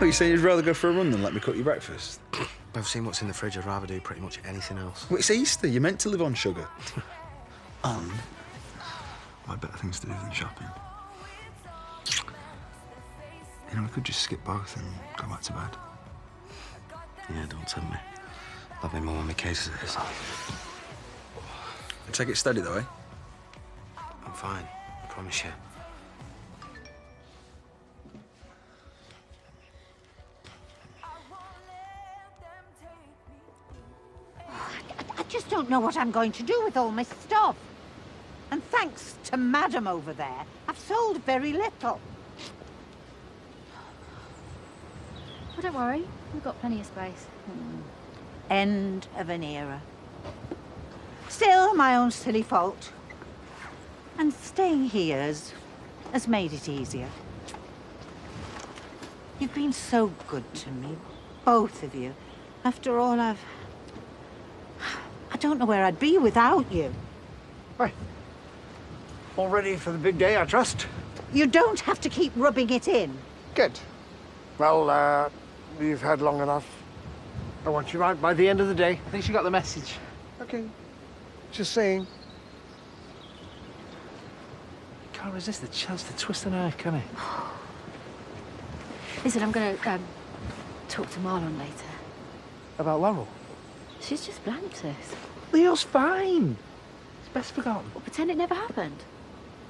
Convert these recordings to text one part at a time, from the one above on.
What, you saying you'd rather go for a run than let me cook you breakfast? I've seen what's in the fridge. I'd rather do pretty much anything else. Well, it's Easter. You're meant to live on sugar. And I've better things to do than shopping. You know, we could just skip both and go back to bed. Yeah, don't tempt me. Love me more when my case is this. Take it steady, though, eh? I'm fine. I promise you. I just don't know what I'm going to do with all my stuff. And thanks to Madam over there, I've sold very little. Oh, don't worry. We've got plenty of space. End of an era. Still my own silly fault. And staying here has made it easier. You've been so good to me, both of you. After all, I don't know where I'd be without you. Right. All ready for the big day, I trust? You don't have to keep rubbing it in. Good. Well, you've had long enough. I want you out by the end of the day. I think she got the message. Okay. Just saying. Can't resist the chance to twist an eye, can he? Listen, I'm going to talk to Marlon later. About Laurel? She's just blanked us. Leo's fine. It's best forgotten. Well, pretend it never happened.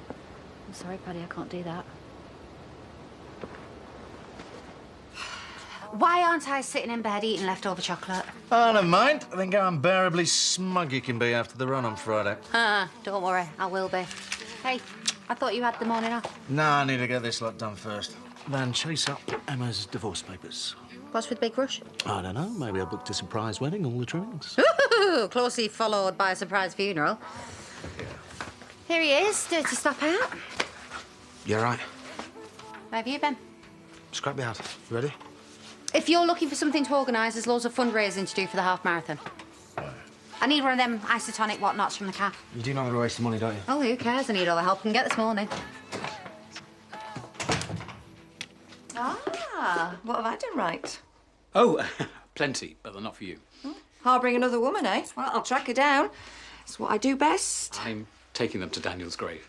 I'm sorry, Paddy, I can't do that. Why aren't I sitting in bed eating leftover chocolate? Oh, never mind. I think how unbearably smug you can be after the run on Friday. Don't worry, I will be. Hey, I thought you had the morning off. No, I need to get this lot done first. Then chase up Emma's divorce papers. What's with Big Rush? I don't know. Maybe I booked a surprise wedding, all the trimmings. Ooh, closely followed by a surprise funeral. Here he is, dirty stop out. You all right? Where have you been? Scrap me out. You ready? If you're looking for something to organise, there's loads of fundraising to do for the half marathon. I need one of them isotonic whatnots from the calf. You do know I'm wasting money, don't you? Oh, who cares? I need all the help I can get this morning. Ah, what have I done right? Oh, plenty, but they're not for you. Harbouring another woman, eh? Well, I'll track her down. It's what I do best. I'm taking them to Daniel's grave.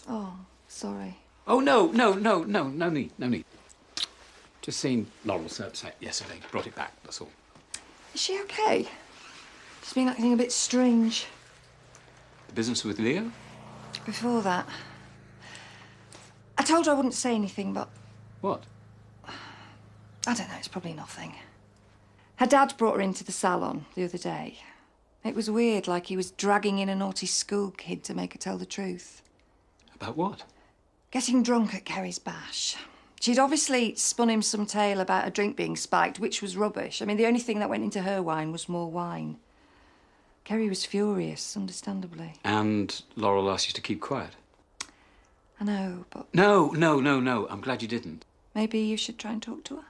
Oh, sorry. Oh, no need. Just seen Laurel set yesterday. Brought it back, that's all. Is she okay? She's been acting a bit strange. The business with Leo? Before that. I told her I wouldn't say anything, but... What? I don't know, it's probably nothing. Her dad brought her into the salon the other day. It was weird, like he was dragging in a naughty school kid to make her tell the truth. About what? Getting drunk at Kerry's bash. She'd obviously spun him some tale about a drink being spiked, which was rubbish. I mean, the only thing that went into her wine was more wine. Kerry was furious, understandably. And Laurel asked you to keep quiet? I know, but... No. I'm glad you didn't. Maybe you should try and talk to her.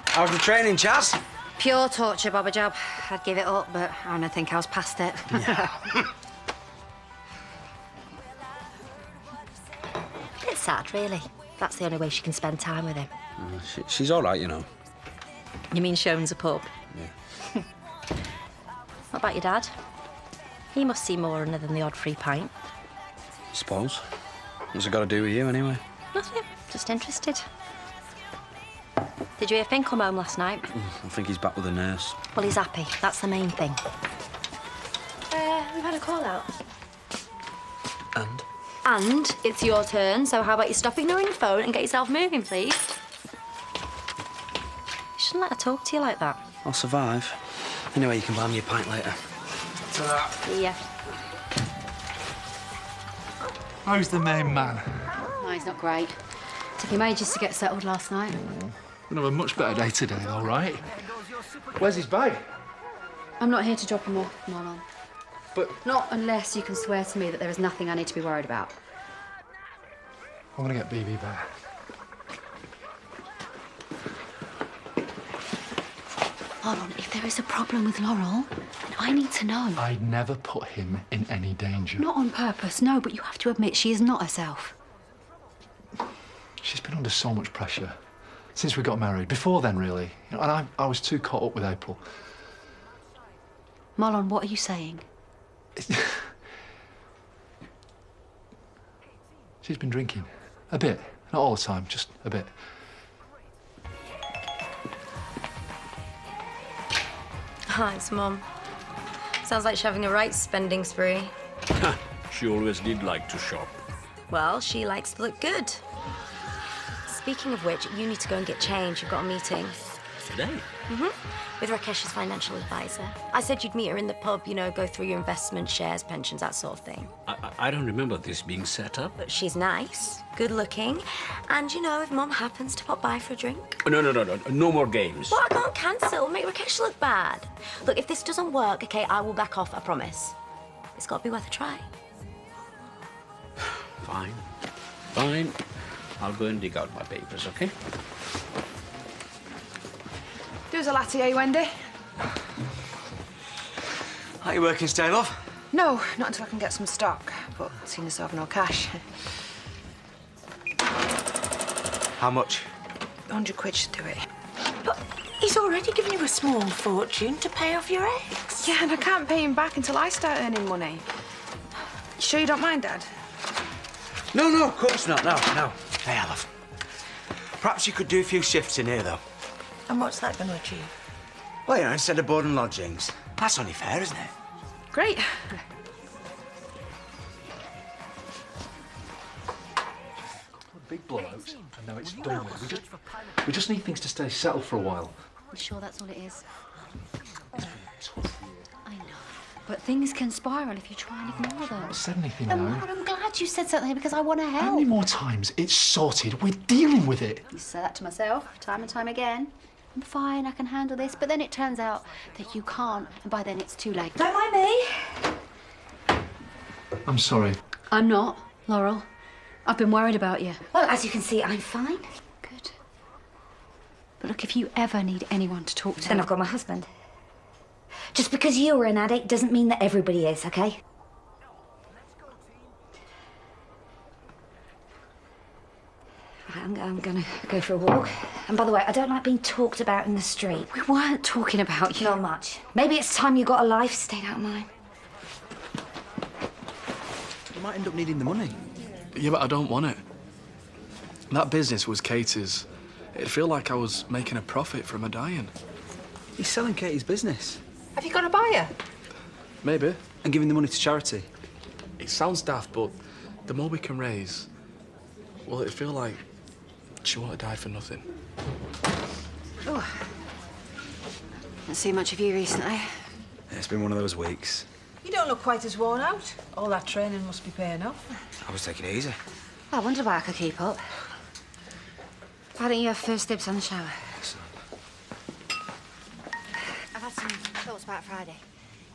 How's the training, Chaz? Pure torture, Bobber Job. I'd give it up, but I don't think I was past it. Yeah. It's sad, really. That's the only way she can spend time with him. She's all right, you know. You mean she owns a pub? Yeah. What about your dad? He must see more in her than the odd free pint. Suppose. What's it got to do with you, anyway? Nothing. Just interested. Did you hear Finn come home last night? I think he's back with the nurse. Well, he's happy. That's the main thing. We've had a call out. And? And it's your turn, so how about you stop ignoring your phone and get yourself moving, please? You shouldn't let her talk to you like that. I'll survive. Anyway, you can buy me a pint later. Ta-da. See ya. How's the main man? No, he's not great. Took him ages to get settled last night. We'll have a much better day today, all right? Where's his bag? I'm not here to drop him off, Marlon. But... Not unless you can swear to me that there is nothing I need to be worried about. I'm gonna get BB back. Marlon, if there is a problem with Laurel, then I need to know. I'd never put him in any danger. Not on purpose, no, but you have to admit she is not herself. She's been under so much pressure since we got married. Before then, really. You know, and I was too caught up with April. Marlon, what are you saying? She's been drinking. A bit. Not all the time, just a bit. Hi, it's Mum. Sounds like she's having a right spending spree. She always did like to shop. Well, she likes to look good. Speaking of which, you need to go and get changed. You've got a meeting. Today? With Rakesh's financial advisor. I said you'd meet her in the pub, you know, go through your investment, shares, pensions, that sort of thing. I don't remember this being set up. But she's nice, good looking, and, you know, if Mum happens to pop by for a drink... No. No more games. Well, I can't cancel. Make Rakesh look bad. Look, if this doesn't work, OK, I will back off, I promise. It's got to be worth a try. Fine. Fine. I'll go and dig out my papers, OK? Do us a latte, eh, Wendy? Are you working today, love? No, not until I can get some stock. But seeing as I have no cash. How much? 100 quid should do it. But he's already given you a small fortune to pay off your ex. Yeah, and I can't pay him back until I start earning money. You sure you don't mind, Dad? No, of course not. No. Hey, love. Perhaps you could do a few shifts in here, though. And what's that going to achieve? Well, you know, instead of board and lodgings. That's only fair, isn't it? Great. Big blowouts, and now it's done with. We just need things to stay settled for a while. I'm sure that's all it is. It's been a tough year. I know. But things can spiral if you try and ignore them. I've not said anything And now. I'm glad you said something because I want to How help. many more times? It's sorted. We're dealing with it. I say that to myself time and time again. I'm fine, I can handle this. But then it turns out that you can't, and by then it's too late. Don't mind me. I'm sorry. I'm not, Laurel. I've been worried about you. Well, as you can see, I'm fine. Good. But look, if you ever need anyone to talk to... Then I've got my husband. Just because you're an addict doesn't mean that everybody is, OK? Right, I'm gonna go for a walk. And by the way, I don't like being talked about in the street. We weren't talking about you. Not much. Maybe it's time you got a life, stayed out of mine. You might end up needing the money. Yeah, but I don't want it. That business was Katie's. It'd feel like I was making a profit from her dying. He's selling Katie's business. Have you got a buyer? Maybe. And giving the money to charity. It sounds daft, but the more we can raise, well, it'd feel like she won't have died for nothing. Oh. Haven't seen much of you recently. It's been one of those weeks. You don't look quite as worn out. All that training must be paying off. I was taking it easy. I wonder why I could keep up. Why don't you have first dibs on the shower? I've had some thoughts about Friday.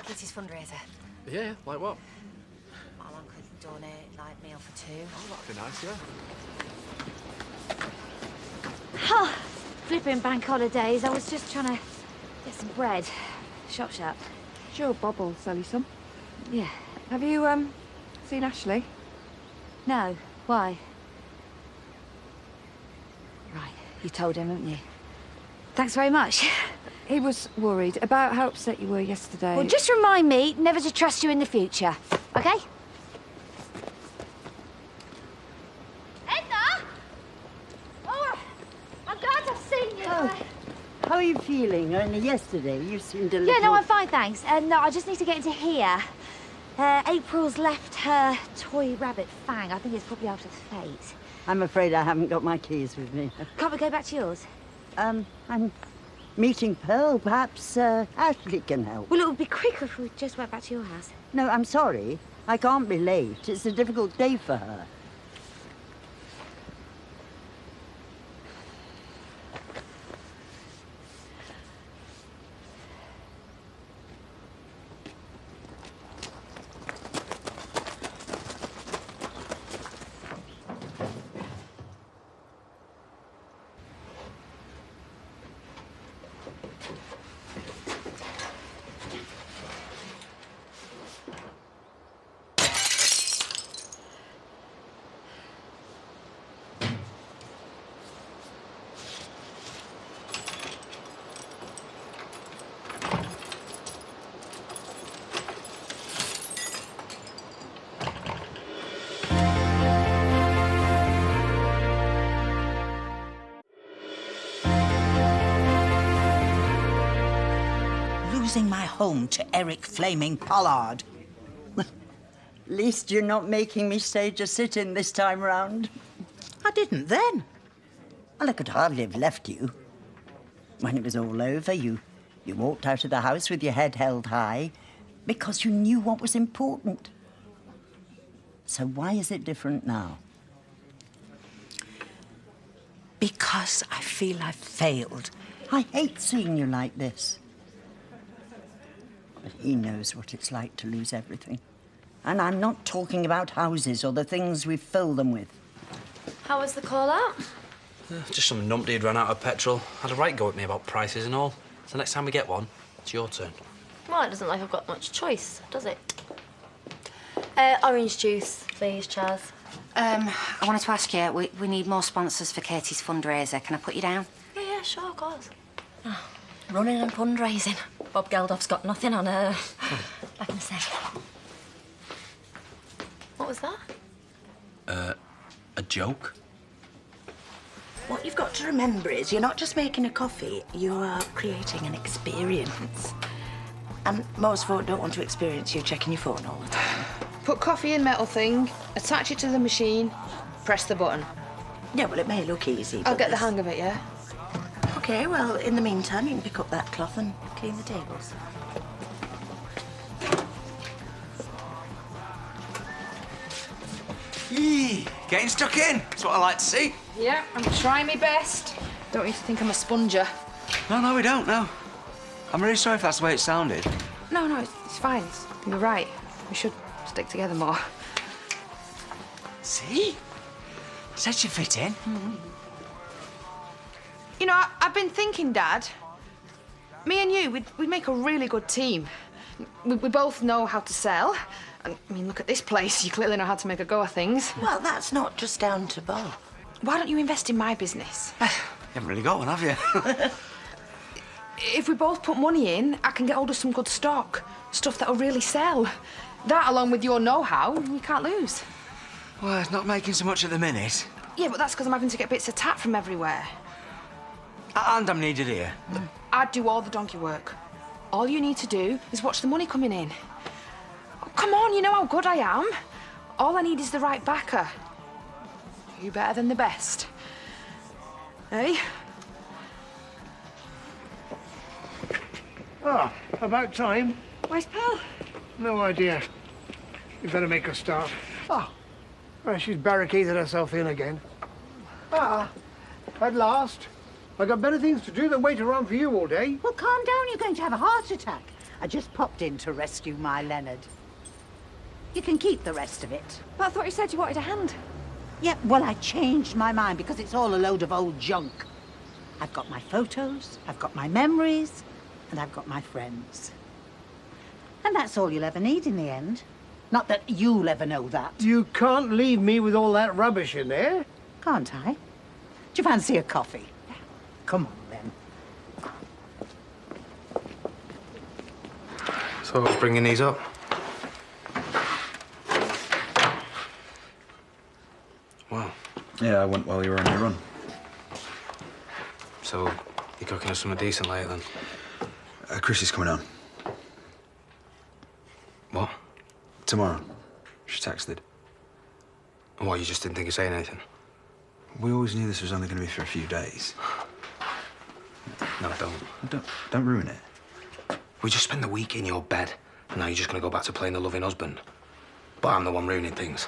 Katie's fundraiser. Yeah, like what? Marlon could donate, like, meal for two. Oh, that'd be nice, yeah. Oh, flipping bank holidays. I was just trying to get some bread. Shop. Sure, Bob will sell you some. Yeah. Have you, seen Ashley? No. Why? Right. You told him, haven't you? Thanks very much. He was worried about how upset you were yesterday. Well, just remind me never to trust you in the future, OK? Edna! Oh, I'm glad I've seen you. Oh. How are you feeling? Only yesterday you seemed a little... Yeah, no, I'm fine, thanks. No, I just need to get into here. April's left her toy rabbit Fang. I think it's probably after the fate. I'm afraid I haven't got my keys with me. Can't we go back to yours? I'm meeting Pearl. Perhaps Ashley can help. Well, it would be quicker if we just went back to your house. No, I'm sorry. I can't be late. It's a difficult day for her. losing my home to Eric Flaming Pollard. At least you're not making me stage a sit-in this time round. I didn't then. Well, I could hardly have left you. When it was all over, you walked out of the house with your head held high because you knew what was important. So why is it different now? Because I feel I've failed. I hate seeing you like this. But he knows what it's like to lose everything. And I'm not talking about houses or the things we fill them with. How was the call out? Just some numpty who'd run out of petrol. Had a right go at me about prices and all. So next time we get one, it's your turn. Well, it doesn't like I've got much choice, does it? Orange juice, please, Chaz. I wanted to ask you, we need more sponsors for Katie's fundraiser. Can I put you down? Yeah, sure, of course. Oh, running and fundraising. Bob Geldof's got nothing on her. Back in a sec. What was that? A joke? What you've got to remember is you're not just making a coffee, you are creating an experience. And most folk don't want to experience you checking your phone all the time. Put coffee in metal thing, attach it to the machine, press the button. Yeah, well, it may look easy, I'll but get the hang of it, yeah? OK, well, in the meantime, you can pick up that cloth and clean the tables. Yee, getting stuck in. That's what I like to see. Yeah, I'm trying my best. Don't need to think I'm a sponger. No, we don't, no. I'm really sorry if that's the way it sounded. No, it's fine. You're right. We should stick together more. See? Said you fit in. You know, I've been thinking, Dad. Me and you, we'd make a really good team. We both know how to sell. And, I mean, look at this place. You clearly know how to make a go of things. Well, that's not just down to Bob. Why don't you invest in my business? You haven't really got one, have you? If we both put money in, I can get hold of some good stock. Stuff that'll really sell. That, along with your know-how, we can't lose. Well, it's not making so much at the minute. Yeah, but that's because I'm having to get bits of tap from everywhere. And I'm needed here. I'd do all the donkey work. All you need to do is watch the money coming in. Oh, come on, you know how good I am. All I need is the right backer. You better than the best. Hey? Ah, about time. Where's Pearl? No idea. You better make a start. Ah, well, she's barricaded herself in again. Ah, at last. I got better things to do than wait around for you all day. Well, calm down. You're going to have a heart attack. I just popped in to rescue my Leonard. You can keep the rest of it. But I thought you said you wanted a hand. Yeah, well, I changed my mind because it's all a load of old junk. I've got my photos, I've got my memories, and I've got my friends. And that's all you'll ever need in the end. Not that you'll ever know that. You can't leave me with all that rubbish in there. Can't I? Do you fancy a coffee? Come on, then. So I was bringing these up. Wow. Yeah, I went while you were on your run. So you're cooking us something decent later, then? Chris is coming on. What? Tomorrow. She texted. And what, you just didn't think of saying anything? We always knew this was only going to be for a few days. No, don't. Don't ruin it. We just spent the week in your bed, and now you're just going to go back to playing the loving husband. But I'm the one ruining things.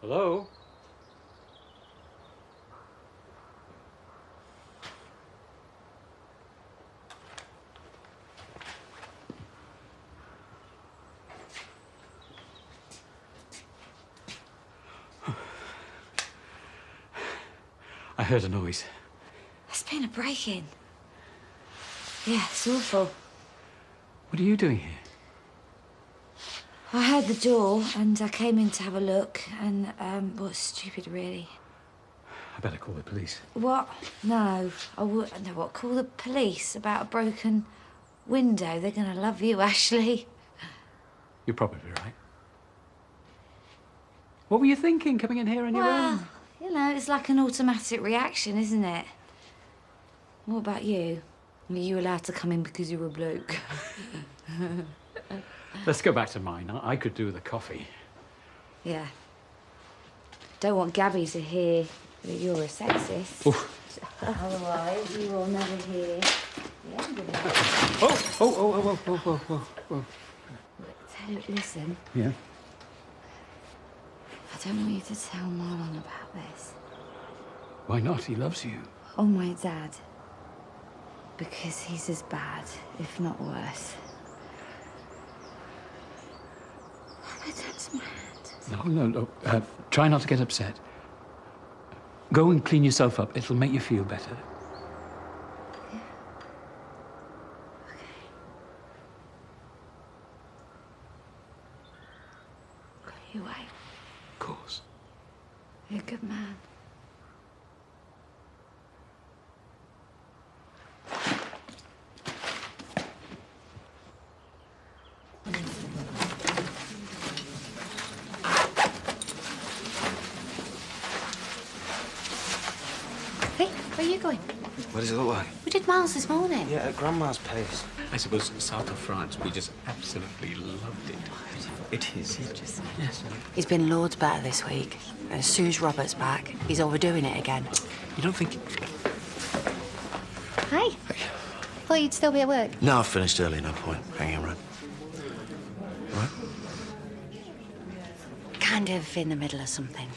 Hello? I heard a noise. There's been a break-in. Yeah, it's awful. What are you doing here? I heard the door and I came in to have a look and, well, it's stupid, really. I better call the police. What? No, I wouldn't. No, what? Call the police about a broken window? They're gonna love you, Ashley. You're probably right. What were you thinking, coming in here on your own? You know, it's like an automatic reaction, isn't it? What about you? Were you allowed to come in because you were a bloke? Let's go back to mine. I could do with a coffee. Yeah. Don't want Gabby to hear that you're a sexist. Oof. Otherwise, you will never hear the end of it. Oh. Listen. Yeah? I don't want you to tell Marlon about this. Why not? He loves you. Or my dad. Because he's as bad, if not worse. My dad's mad. No. Try not to get upset. Go and clean yourself up. It'll make you feel better. Yeah. Okay. Got you away. Of course. You're a good man. Hey, where are you going? What does it look like? We did miles this morning. Yeah, at Grandma's pace. I suppose south of France, we just absolutely loved it. It is. Yes. He's been loads better this week. As soon as Robert's back, he's overdoing it again. You don't think... Hi. Thought you'd still be at work. No, I've finished early, no point hanging around. Right? Kind of in the middle of something.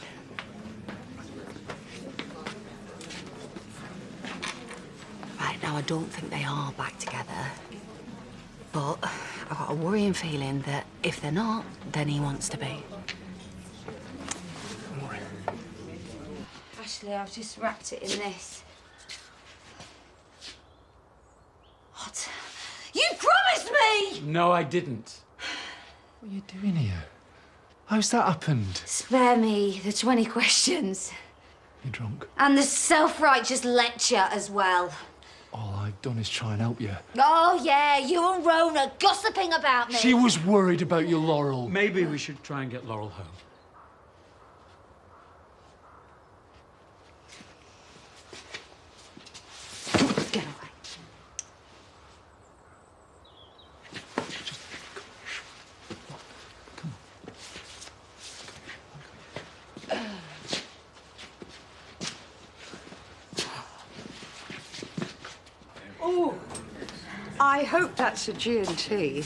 Right, now I don't think they are back together. But I've got a worrying feeling that if they're not, then he wants to be. Ashley, I've just wrapped it in this. What? You promised me! No, I didn't. What are you doing here? How's that happened? Spare me the 20 questions. You're drunk. And the self-righteous lecture as well. All I've done is try and help you. Oh, yeah, you and Rona gossiping about me. She was worried about your Laurel. Maybe we should try and get Laurel home. Get away. Oh, I hope that's a G&T.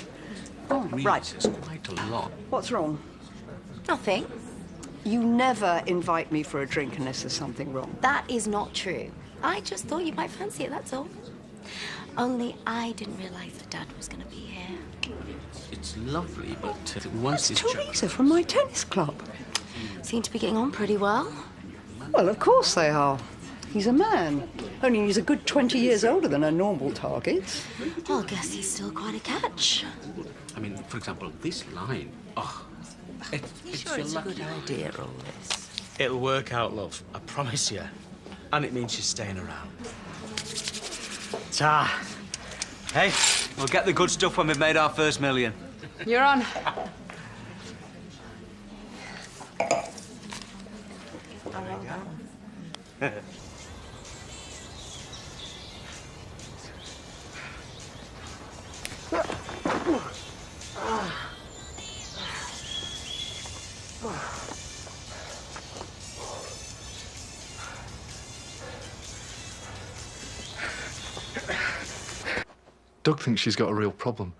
Oh, right. It's quite a lot. What's wrong? Nothing. You never invite me for a drink unless there's something wrong. That is not true. I just thought you might fancy it, that's all. Only I didn't realise that Dad was going to be here. It's lovely, but once That's it's... Teresa from my tennis club. Seem to be getting on pretty well. Well, of course they are. He's a man. Only he's a good 20 years older than our normal targets. Well, I guess he's still quite a catch. I mean, for example, this line. Oh, it's Sure, your it's a lucky... good idea, all this. It'll work out, love. I promise you. And it means she's staying around. Ta. Hey, we'll get the good stuff when we've made our first million. You're on. Doug thinks she's got a real problem.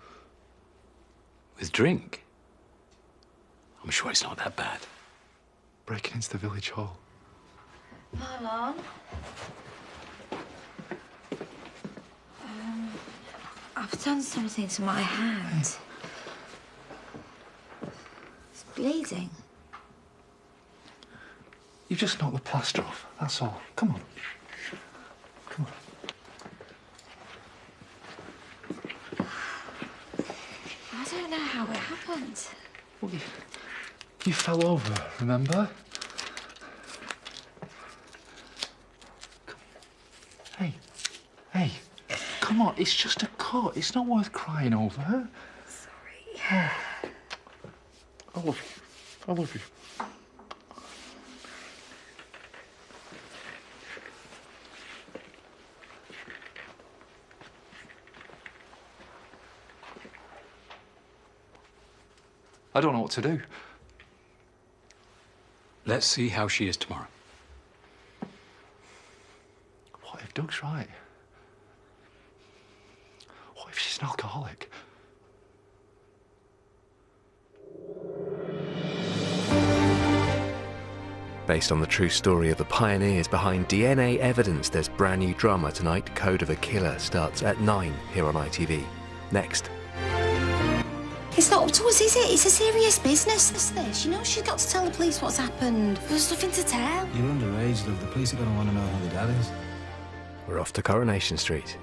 With drink? I'm sure it's not that bad. Breaking into the village hall. Marlon? I've done something to my hand. It's bleeding. You've just knocked the plaster off, that's all. Come on. Come on. I don't know how it happened. Well, you fell over, remember? Hey, come on, it's just a cut. It's not worth crying over. Sorry. I love you. I love you. I don't know what to do. Let's see how she is tomorrow. What if Doug's right? What if she's an alcoholic? Based on the true story of the pioneers behind DNA Evidence, there's brand new drama tonight. Code of a Killer starts at 9 here on ITV. Next. It's not up to us, is it? It's a serious business, this. You know, she's got to tell the police what's happened. There's nothing to tell. You're underage, love. The police are going to want to know who the dad is. We're off to Coronation Street.